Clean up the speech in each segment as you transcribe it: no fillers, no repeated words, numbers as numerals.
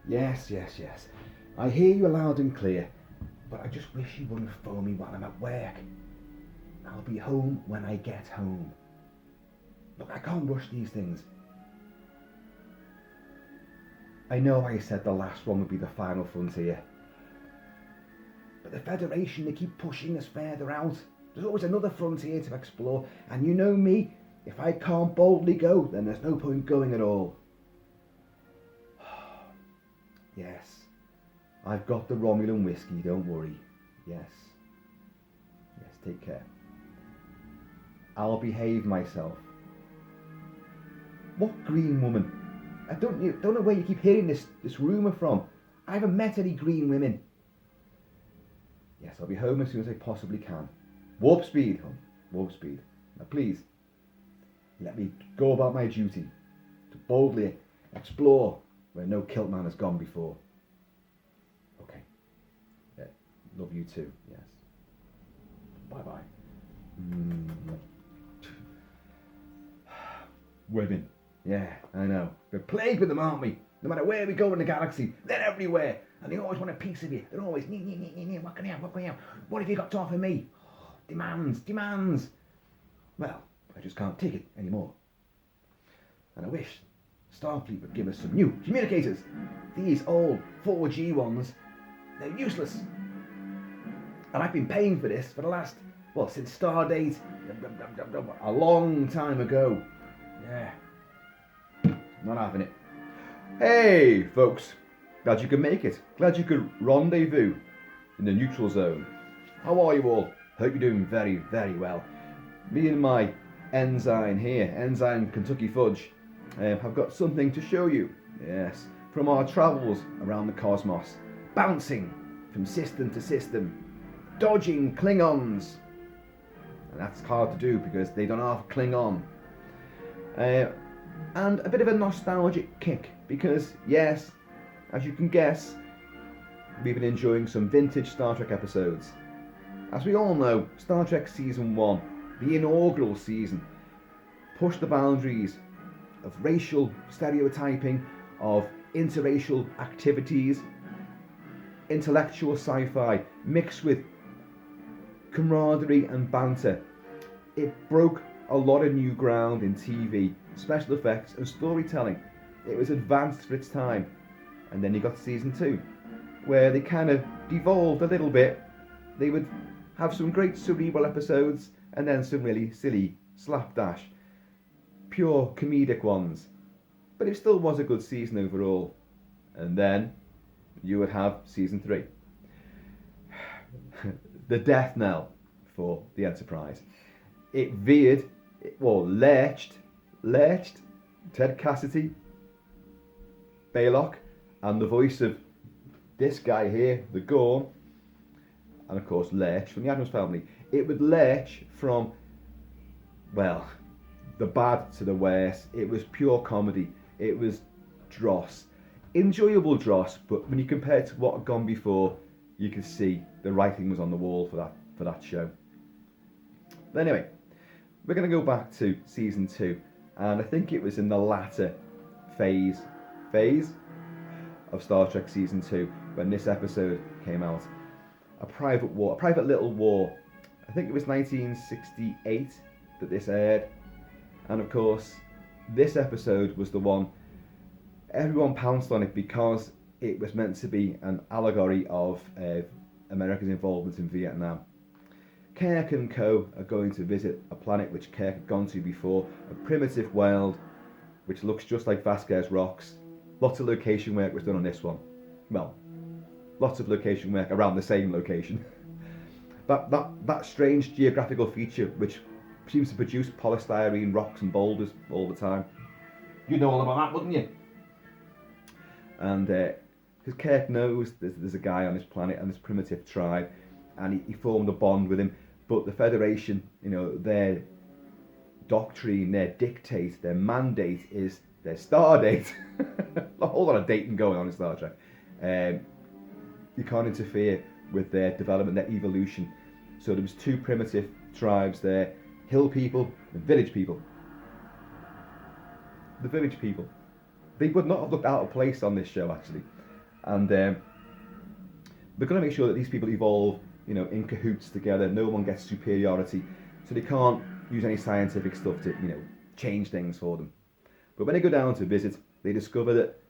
Yes, yes, yes. I hear you loud and clear, but I just wish you wouldn't phone me while I'm at work. I'll be home when I get home. Look, I can't rush these things. I know I said the last one would be the final frontier. But the Federation, they keep pushing us further out. There's always another frontier to explore, and you know me, if I can't boldly go, then there's no point going at all. Yes, I've got the Romulan whisky, don't worry. Yes. Yes, take care. I'll behave myself. What green woman? I don't know where you keep hearing this rumour from. I haven't met any green women. Yes, I'll be home as soon as I possibly can. Warp speed, hon. Warp speed. Now please, let me go about my duty to boldly explore where no Kilt-Man has gone before. Okay. Yeah, love you too, yes. Bye-bye. Women. Yeah, I know. We're plagued with them, aren't we? No matter where we go in the galaxy, they're everywhere. And they always want a piece of you. They're always, what can I have, what can I have? What have you got to offer me? Demands, demands. Well, I just can't take it anymore. And I wish Starfleet would give us some new communicators. These old 4G ones, they're useless. And I've been paying for this for the last, well, since Stardate, a long time ago. Yeah. Not having it. Hey, folks. Glad you could make it. Glad you could rendezvous in the neutral zone. How are you all? Hope you're doing very, very well. Me and my ensign here, Ensign Kentucky Fudge, have got something to show you. Yes, from our travels around the cosmos, bouncing from system to system, dodging Klingons. And that's hard to do because they don't have Klingon. And a bit of a nostalgic kick because, yes, as you can guess, we've been enjoying some vintage Star Trek episodes. As we all know, Star Trek Season 1, the inaugural season, pushed the boundaries of racial stereotyping, of interracial activities, intellectual sci-fi mixed with camaraderie and banter. It broke a lot of new ground in TV, special effects and storytelling. It was advanced for its time. And then you got Season 2, where they kind of devolved a little bit. They would have some great cerebral episodes and then some really silly slapdash, pure comedic ones. But it still was a good season overall. And then you would have Season 3. The death knell for the Enterprise. It veered, lurched, Ted Cassidy, Baylock, and the voice of this guy here, the Gorn, and of course Lurch from the Addams Family. It would lurch from, well, the bad to the worst. It was pure comedy. It was dross. Enjoyable dross, but when you compare it to what had gone before, you can see the writing was on the wall for that show. But anyway, we're going to go back to Season 2, and I think it was in the latter phase of Star Trek Season 2 when this episode came out. A private little war. I think it was 1968 that this aired, and of course this episode was the one everyone pounced on it because it was meant to be an allegory of America's involvement in Vietnam. Kirk and co are going to visit a planet which Kirk had gone to before, a primitive world which looks just like Vasquez rocks. Lots of location work was done on this one. Well, lots of location work around the same location. that strange geographical feature which seems to produce polystyrene rocks and boulders all the time. You'd know all about that, wouldn't you? And because Kirk knows there's a guy on this planet and this primitive tribe, and he formed a bond with him. But the Federation, their doctrine, their dictate, their mandate is their star date. A whole lot of dating going on in Star Trek. You can't interfere with their development, their evolution. So there was two primitive tribes there, hill people and village people. The village people. They would not have looked out of place on this show, actually. And we're going to make sure that these people evolve, in cahoots together. No one gets superiority, so they can't use any scientific stuff to, change things for them. But when they go down to visit, they discover that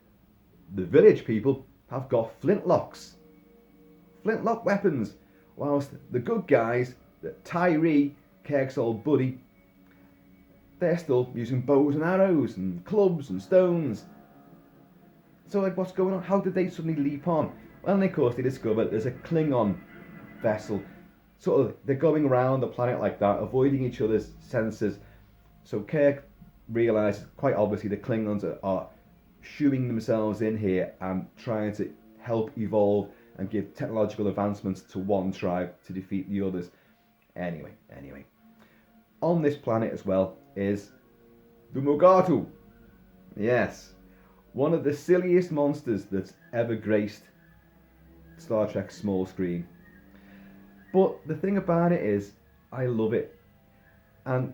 the village people have got flintlocks. Flintlock weapons. Whilst the good guys, that Tyree, Kirk's old buddy, they're still using bows and arrows and clubs and stones. So, what's going on? How did they suddenly leap on? Well, and of course, they discover there's a Klingon vessel. They're going around the planet like that, avoiding each other's sensors. So Kirk realises, quite obviously, the Klingons are shooing themselves in here and trying to help evolve and give technological advancements to one tribe to defeat the others. Anyway. On this planet as well is the Mugato. Yes. One of the silliest monsters that's ever graced Star Trek's small screen. But the thing about it is, I love it. And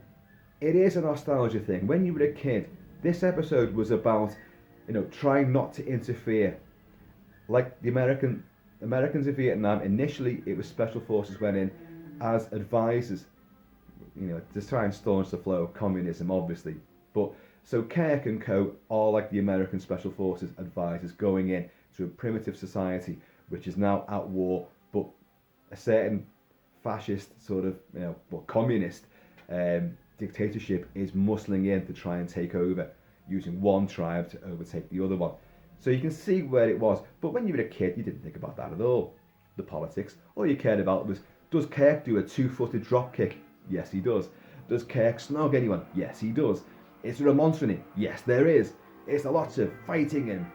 it is a nostalgia thing. When you were a kid, this episode was about, trying not to interfere. Like the Americans in Vietnam, initially it was Special Forces went in as advisors, to try and staunch the flow of communism, obviously. But so Kirk and co are like the American Special Forces advisors going in to a primitive society which is now at war, but a certain fascist sort of, communist dictatorship is muscling in to try and take over, using one tribe to overtake the other one. So you can see where it was. But when you were a kid, you didn't think about that at all. The politics. All you cared about was, does Kirk do a 2-footed drop kick? Yes, he does. Does Kirk snog anyone? Yes, he does. Is there a monster in it? Yes, there is. Is there lots of fighting and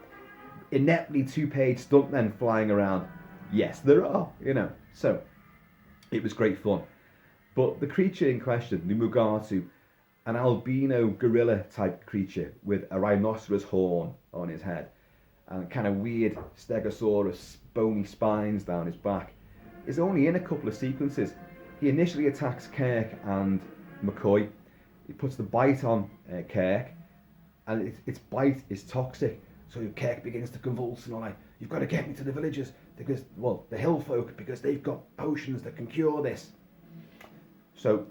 ineptly two-page stuntmen flying around? Yes, there are, So, it was great fun. But the creature in question, the Mugato, an albino gorilla type creature with a rhinoceros horn on his head and kind of weird stegosaurus bony spines down his back, is only in a couple of sequences. He initially attacks Kirk and McCoy. He puts the bite on Kirk, and its bite is toxic. So Kirk begins to convulse and all like, you've got to get me to the villagers, because, the hill folk, because they've got potions that can cure this. So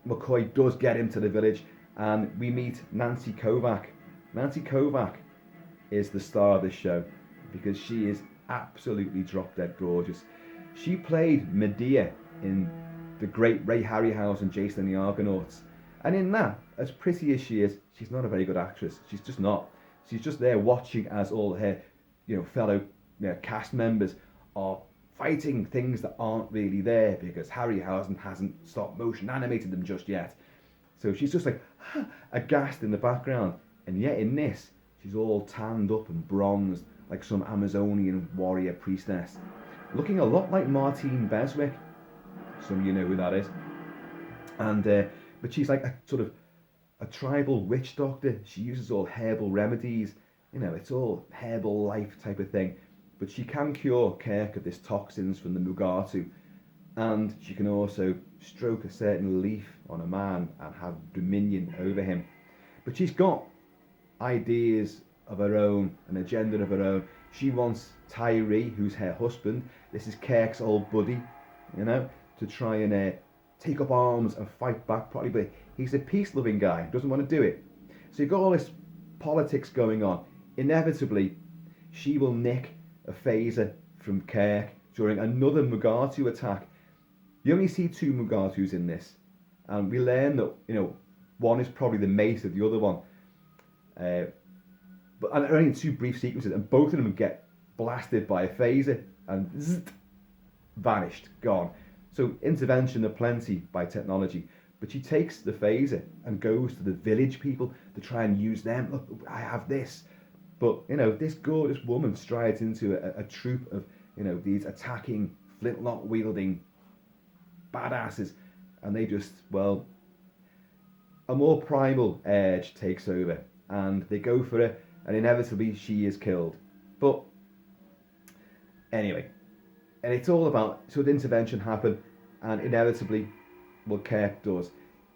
McCoy does get him to the village, and we meet Nancy Kovac. Nancy Kovac is the star of this show because she is absolutely drop-dead gorgeous. She played Medea in the great Ray Harryhausen, Jason and the Argonauts. And in that, as pretty as she is, she's not a very good actress. She's just not. She's just there watching as all her, fellow cast members are fighting things that aren't really there because Harryhausen hasn't stop motion animated them just yet. So she's just like aghast in the background. And yet in this, she's all tanned up and bronzed like some Amazonian warrior priestess, looking a lot like Martine Beswick. Some of you know who that is. And but she's like a sort of a tribal witch doctor. She uses all herbal remedies. It's all herbal life type of thing. But she can cure Kirk of this toxins from the Mugato. And she can also stroke a certain leaf on a man and have dominion over him. But she's got ideas of her own, an agenda of her own. She wants Tyree, who's her husband, this is Kirk's old buddy, to try and take up arms and fight back properly. But he's a peace-loving guy, doesn't want to do it. So you've got all this politics going on. Inevitably, she will nick a phaser from Kirk during another Mugato attack. You only see 2 Mugatos in this, and we learn that one is probably the mate of the other one. But only in 2 brief sequences, and both of them get blasted by a phaser and vanished, gone. So intervention aplenty by technology. But she takes the phaser and goes to the village people to try and use them. Look, I have this. But, this gorgeous woman strides into a troop of, these attacking, flintlock-wielding badasses. And they just, a more primal urge takes over. And they go for her, and inevitably she is killed. But, anyway. And it's all about, so the intervention happened, and inevitably, Kirk does.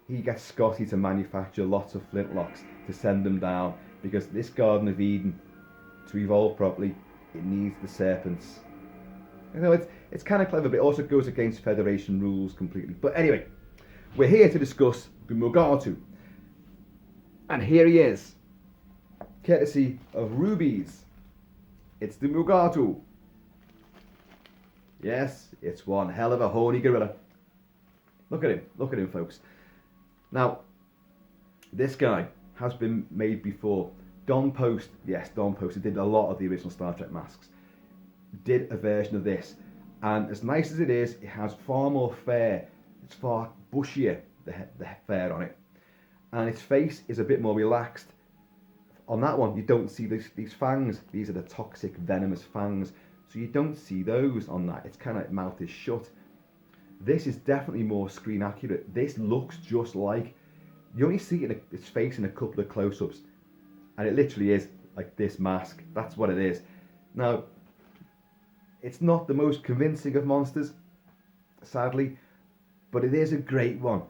He gets Scotty to manufacture lots of flintlocks to send them down, because this Garden of Eden, to evolve properly, it needs the serpents. You know, it's kind of clever, but it also goes against Federation rules completely. But anyway, we're here to discuss the Mugato. And here he is, courtesy of Rubies. It's the Mugato. Yes, it's one hell of a horny gorilla. Look at him, folks. Now, this guy has been made before. Don Post, yes, Don Post, he did a lot of the original Star Trek masks, did a version of this. And as nice as it is, it has far more fur. It's far bushier, the fur on it. And its face is a bit more relaxed. On that one, you don't see these fangs. These are the toxic, venomous fangs. So you don't see those on that. It's kind of like mouth is shut. This is definitely more screen accurate. This looks just like, you only see its face in a couple of close-ups. And it literally is like this mask. That's what it is. Now, it's not the most convincing of monsters, sadly, but it is a great one.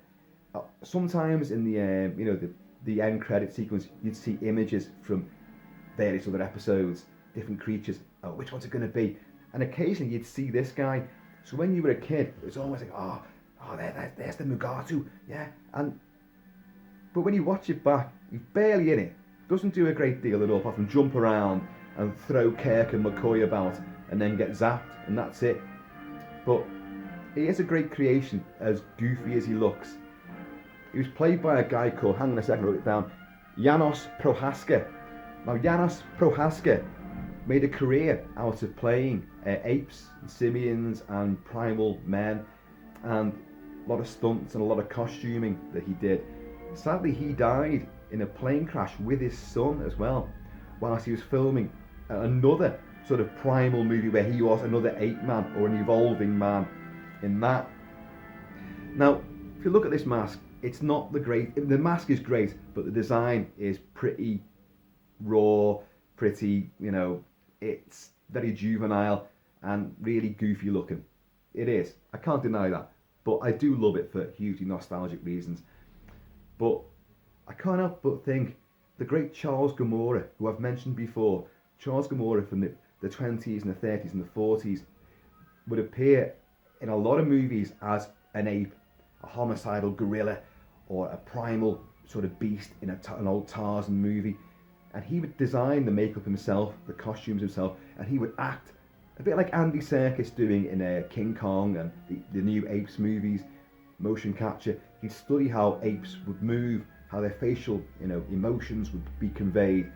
Sometimes in the end credit sequence, you'd see images from various other episodes, different creatures. Oh, which one's it going to be? And occasionally you'd see this guy. So when you were a kid, it was always like, oh, there's the Mugato, yeah. But when you watch it back, he's barely in it. Doesn't do a great deal at all, apart from jump around and throw Kirk and McCoy about, and then get zapped, and that's it. But he is a great creation, as goofy as he looks. He was played by a guy called, hang on a second, I wrote it down, Janos Prohaska. Now, Janos Prohaska made a career out of playing apes, and simians, and primal men, and a lot of stunts and a lot of costuming that he did. Sadly, he died in a plane crash with his son as well, whilst he was filming another sort of primal movie where he was another ape man, or an evolving man in that. Now, if you look at this mask, it's not the mask is great, but the design is pretty raw, pretty, it's very juvenile and really goofy looking. It is, I can't deny that, but I do love it for hugely nostalgic reasons. But I can't help but think the great Charles Gamora, who I've mentioned before, Charles Gamora from the 20s and the 30s and the 40s, would appear in a lot of movies as an ape, a homicidal gorilla, or a primal sort of beast in an old Tarzan movie. And he would design the makeup himself, the costumes himself, and he would act a bit like Andy Serkis doing in King Kong and the new Apes movies, motion capture. He'd study how apes would move, how their facial emotions would be conveyed.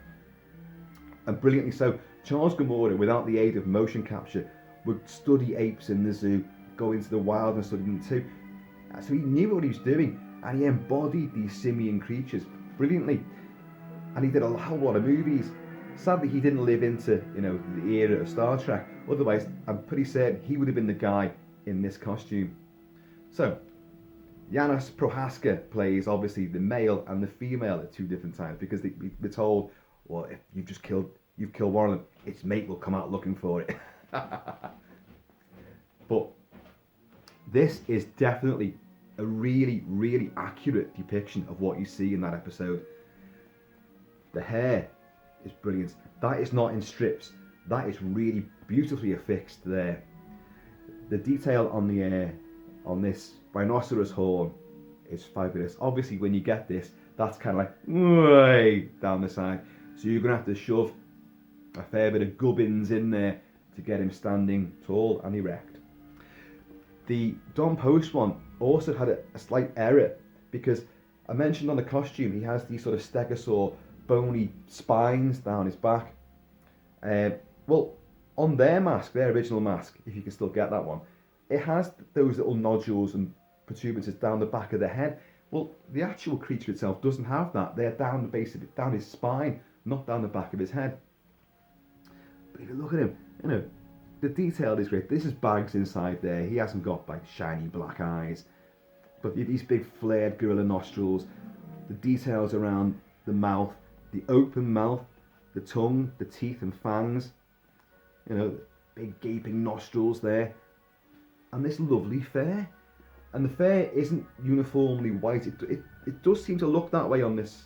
And brilliantly so, Charles Gamora, without the aid of motion capture, would study apes in the zoo, go into the wild and study them too. So he knew what he was doing, and he embodied these simian creatures brilliantly. And he did a whole lot of movies. Sadly, he didn't live into the era of Star Trek. Otherwise, I'm pretty certain he would have been the guy in this costume. So, Janos Prohaska plays obviously the male and the female at two different times, because we're told, well, if you've killed one of them, its mate will come out looking for it. But this is definitely a really, really accurate depiction of what you see in that episode. The hair is brilliant. That is not in strips. That is really beautifully affixed there. The detail on this rhinoceros horn is fabulous. Obviously, when you get this, that's kind of like way down the side. So you're going to have to shove a fair bit of gubbins in there to get him standing tall and erect. The Don Post one also had a slight error, because I mentioned on the costume he has these sort of stegosaur bony spines down his back. Well, on their mask, their original mask, if you can still get that one, it has those little nodules and protuberances down the back of the head. Well, the actual creature itself doesn't have that. They're down the base of it, down his spine, not down the back of his head. But if you look at him, the detail is great. This is bags inside there. He hasn't got like shiny black eyes, but these big flared gorilla nostrils, the details around the mouth, the open mouth, the tongue, the teeth and fangs, big gaping nostrils there, and this lovely fur. And the fur isn't uniformly white. It does seem to look that way on this,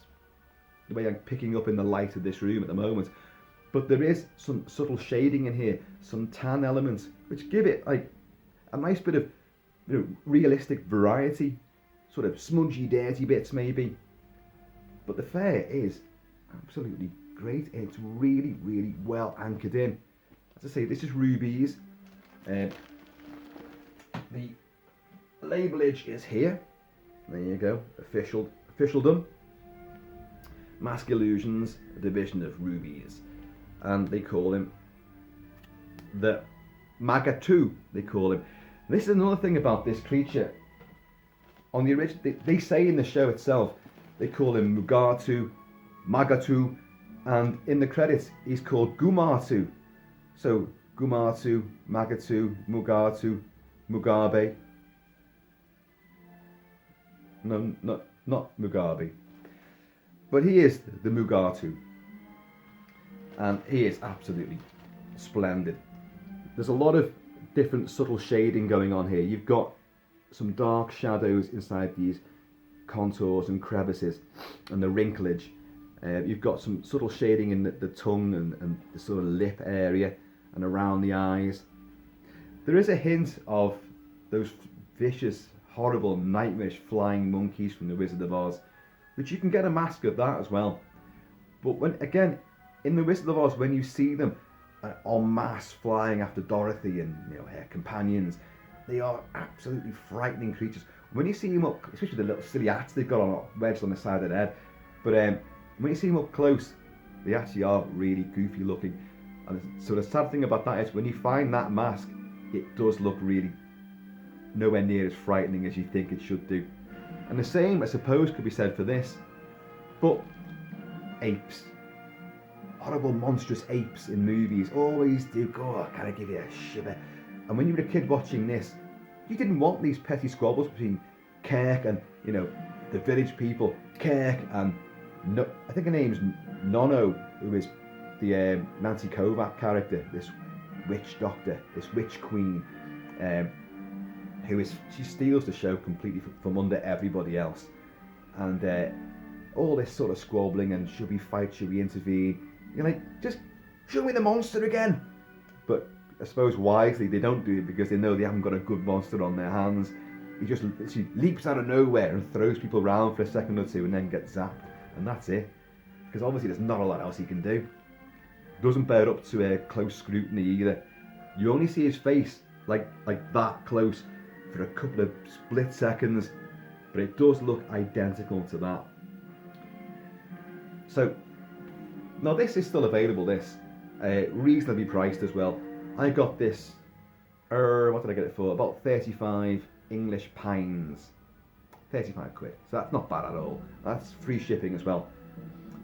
the way I'm picking up in the light of this room at the moment. but there is some subtle shading in here, some tan elements, which give it like a nice bit of realistic variety, sort of smudgy, dirty bits maybe. But the fur is absolutely great. It's really, really well anchored in. As I say, this is Rubies. The labelage is here. There you go, officialdom. Mask Illusions, a division of Rubies, and they call him the Mugato. They call him. This is another thing about this creature. On the original, they say in the show itself, they call him Mugato, Mugato, and in the credits he's called Gumatu. So Gumatu, Mugato, Mugato, Mugabe. No, not Mugabe. But he is the Mugato. And he is absolutely splendid. There's a lot of different subtle shading going on here. You've got some dark shadows inside these contours and crevices and the wrinklage. You've got some subtle shading in the tongue and the sort of lip area and around the eyes. There is a hint of those vicious, horrible, nightmarish flying monkeys from the Wizard of Oz, which you can get a mask of that as well. But when again, in the Wizard of Oz, when you see them en masse flying after Dorothy and her companions, they are absolutely frightening creatures. When you see them up, especially the little silly hats they've got on wedged on the side of their head, but when you see them up close, they actually are really goofy looking. And so the sad thing about that is when you find that mask, it does look really nowhere near as frightening as you think it should do. And the same, I suppose, could be said for this. But apes, horrible monstrous apes in movies always do kind of give you a shiver. And when you were a kid watching this, you didn't want these petty squabbles between Kirk and the village people. Kirk and I think her name's Nono, who is the Nancy Kovac character, this witch doctor, this witch queen, she steals the show completely from under everybody else, and all this sort of squabbling and should we fight, should we intervene? You're like, just show me the monster again. But I suppose wisely they don't do it because they know they haven't got a good monster on their hands. She leaps out of nowhere and throws people around for a second or two and then gets zapped, and that's it. Because obviously there's not a lot else he can do. Doesn't bear up to close scrutiny either. You only see his face like that close for a couple of split seconds, but it does look identical to that. So now this is still available, this reasonably priced as well. I got this what did I get it for? About 35 English pounds, 35 quid, so that's not bad at all. That's free shipping as well.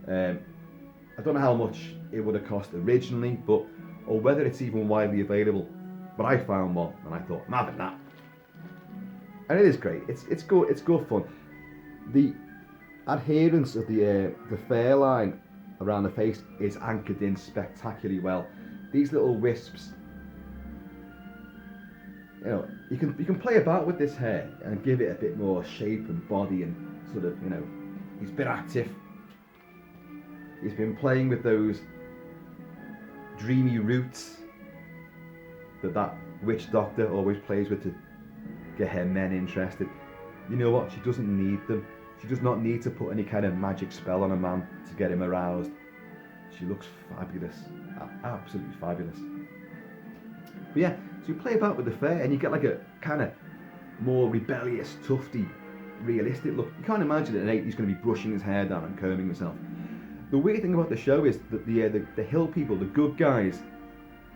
I don't know how much it would have cost originally, or whether it's even widely available, but I found one and I thought, nah, but nah. And it is great. It's good fun. The adherence of the fur line around the face is anchored in spectacularly well. These little wisps, you can play about with this hair and give it a bit more shape and body and sort of, he's a bit active. He's been playing with those dreamy roots that witch doctor always plays with to get her men interested. You know what? She doesn't need them. She does not need to put any kind of magic spell on a man to get him aroused. She looks fabulous. Absolutely fabulous. But yeah, so you play about with the fur and you get like a kind of more rebellious, tufty, realistic look. You can't imagine that an ape is going to be brushing his hair down and combing himself. The weird thing about the show is that the hill people, the good guys,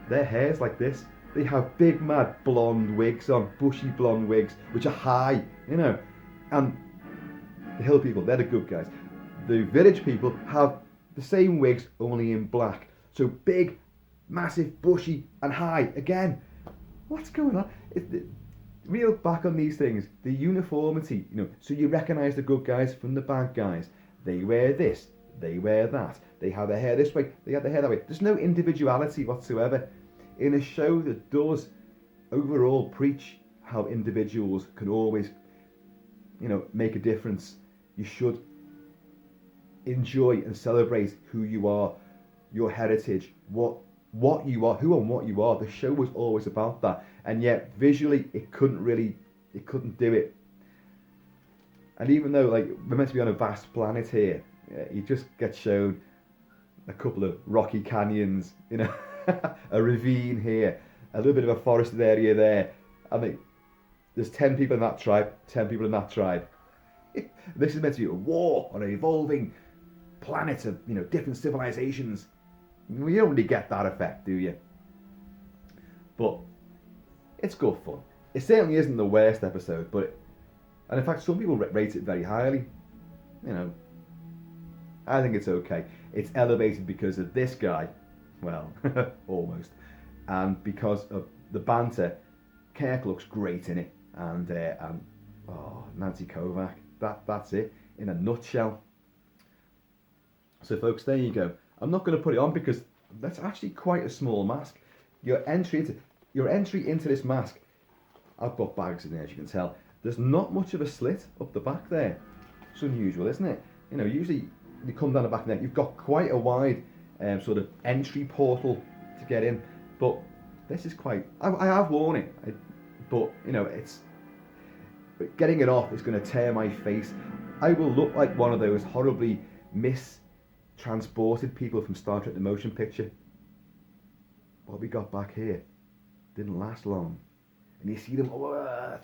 their hair's like this. They have big, mad blonde wigs on, bushy blonde wigs, which are high, and the hill people, they're the good guys. The village people have the same wigs, only in black. So big, massive, bushy, and high. Again, what's going on? We look back on these things, the uniformity, so you recognise the good guys from the bad guys. They wear this, they wear that, they have their hair this way, they have their hair that way. There's no individuality whatsoever. In a show that does overall preach how individuals can always, make a difference, you should enjoy and celebrate who you are, your heritage, what you are, who and what you are. The show was always about that, and yet visually it couldn't do it. And even though like we're meant to be on a vast planet here, you just get shown a couple of rocky canyons, you know, a ravine here, a little bit of a forested area there. I mean, there's 10 people in that tribe, 10 people in that tribe. This is meant to be a war on an evolving planet of, you know, different civilizations. You don't really get that effect, do you? But it's good fun. It certainly isn't the worst episode, but and in fact some people rate it very highly. You know, I think it's okay. It's elevated because of this guy, well, almost, and because of the banter. Kirk looks great in it, and Nancy Kovac. That's it in a nutshell. So, folks, there you go. I'm not going to put it on because that's actually quite a small mask. Your entry into this mask, I've got bags in there, as you can tell. There's not much of a slit up the back there. It's unusual, isn't it? You know, usually you come down the back of the neck, you've got quite a wide sort of entry portal to get in. But this is quite. I have worn it, but you know, but getting it off is going to tear my face. I will look like one of those horribly transported people from Star Trek: The Motion Picture. What we got back here didn't last long, and you see them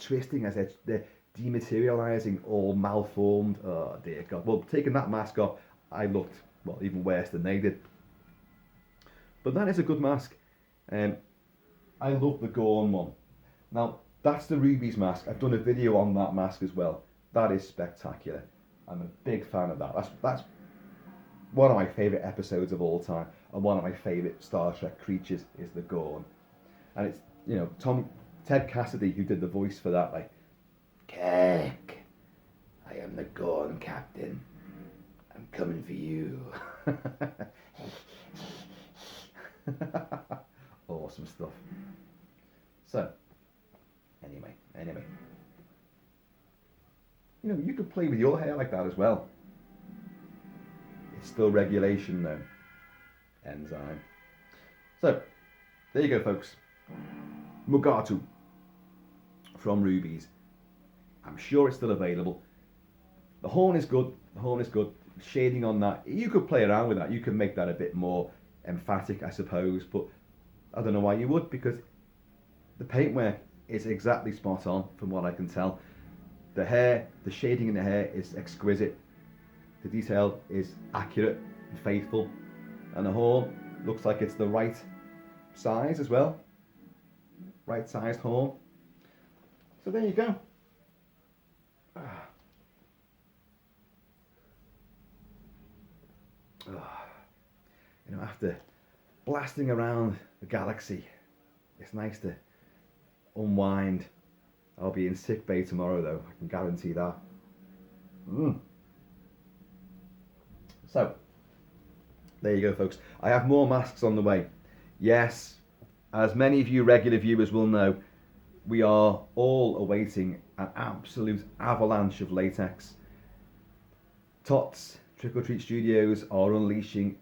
twisting as they're dematerializing, all malformed. Oh dear God! Well, taking that mask off, I looked even worse than they did. But that is a good mask. I love the Gorn one. Now that's the Rubies mask. I've done a video on that mask as well. That is spectacular. I'm a big fan of that. That's one of my favourite episodes of all time, and one of my favourite Star Trek creatures is the Gorn. And it's, you know, Ted Cassidy who did the voice for that, like, Kirk, I am the Gorn captain. I'm coming for you. Awesome stuff. So, anyway. You know, you could play with your hair like that as well. It's still regulation though. Enzyme. So, there you go, folks. Mugato from Rubies. I'm sure it's still available. The horn is good. Shading on that. You could play around with that. You could make that a bit more emphatic, I suppose. But I don't know why you would, because the paintwork is exactly spot on from what I can tell. The hair, the shading in the hair is exquisite. The detail is accurate and faithful. And the horn looks like it's the right size as well. Right sized horn. So there you go. You know, after blasting around the galaxy, it's nice to unwind. I'll be in sick bay tomorrow though, I can guarantee that. So, there you go, folks. I have more masks on the way. Yes, as many of you regular viewers will know, we are all awaiting an absolute avalanche of latex. Tots Trick or Treat Studios are unleashing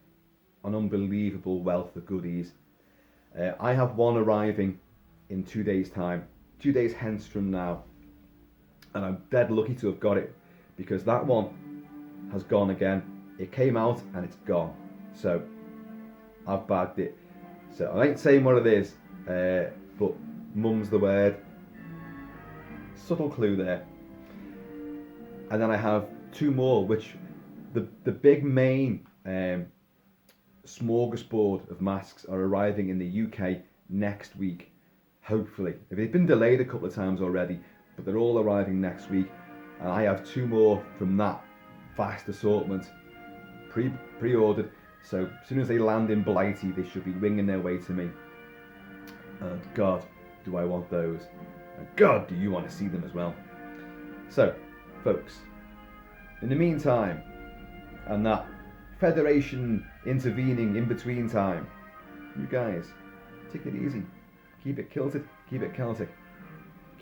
an unbelievable wealth of goodies. I have one arriving in 2 days' time, 2 days hence from now, and I'm dead lucky to have got it, because that one has gone again. It came out and it's gone, so I've bagged it. So I ain't saying what it is, but mum's the word. Subtle clue there. And then I have two more, which the big main smorgasbord of masks are arriving in the UK next week, hopefully. They've been delayed a couple of times already, but they're all arriving next week, and I have two more from that vast assortment pre-ordered. So as soon as they land in Blighty, they should be winging their way to me. And God, do I want those. And God, do you want to see them as well. So, folks, in the meantime, and that Federation intervening in between time, you guys, take it easy. Keep it kilted, keep it Celtic.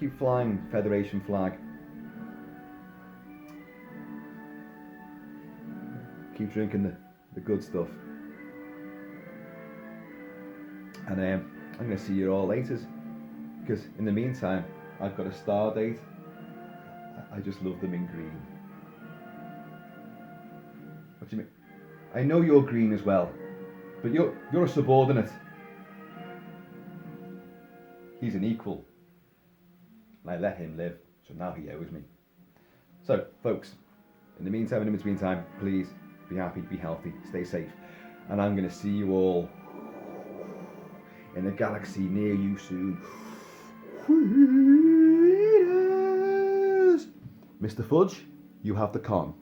Keep flying Federation flag. Keep drinking the good stuff. And I'm going to see you all later, because in the meantime, I've got a star date. I just love them in green. What do you mean? I know you're green as well, but you're a subordinate. He's an equal. And I let him live, so now he owes me. So, folks, in the meantime and in between time, please be happy, be healthy, stay safe. And I'm going to see you all in a galaxy near you soon. Mr. Fudge, you have the con.